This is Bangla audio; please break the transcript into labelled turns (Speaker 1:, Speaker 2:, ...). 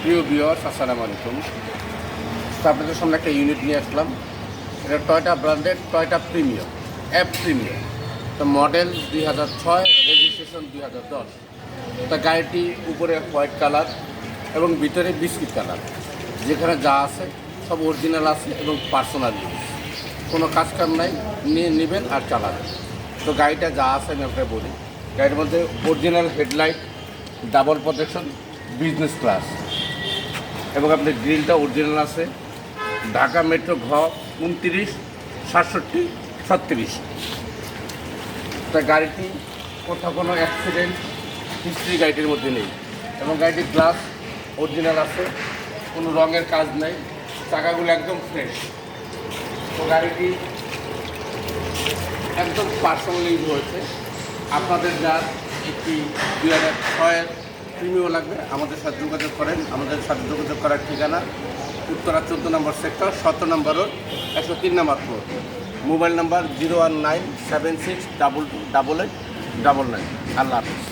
Speaker 1: প্রিয় ভিউয়ার্স, আসসালামু আলাইকুম। তো আপনাদের সামনে একটা ইউনিট নিয়ে আসলাম। এটা Toyota branded Toyota premium, app premium. তো মডেল 2006, রেজিস্ট্রেশন 2010। তা গাড়িটি উপরে হোয়াইট কালার এবং ভিতরে বিস্কিট কালার। যেখানে যা আছে সব অরিজিনাল আছে এবং পার্সোনাল ইউজ, কোনো কাজকাম নাই, নিয়ে নেবেন আর চালাবেন। তো গাড়িটা যা আছে আমি আপনাকে বলি। গাড়ির মধ্যে original headlight, double protection, business class এবং আপনার গ্রিলটা অরিজিনাল আছে। ঢাকা মেট্রো ঘ 29 67 36। তা গাড়িটি কোথাও কোনো অ্যাক্সিডেন্ট হিস্ট্রি গাড়িটির মধ্যে নেই এবং গাড়িটির গ্লাস অরিজিনাল আছে, কোনো রঙের কাজ নেই, চাকাগুলো একদম ফ্রেশ। তো গাড়িটি একদম পার্সোনাল ইউজ হয়েছে। আপনাদের যার একটি 2006 প্রিমিয়াম লাগবে, আমাদের সাথে যোগাযোগ করেন। আমাদের সাথে যোগাযোগ করার ঠিকানা উত্তরা 14 নম্বর সেক্টর, 17 নম্বর রোড, 103 নম্বর ফ্লোর। Mobile number 01976228899। আল্লাহ হাফিজ।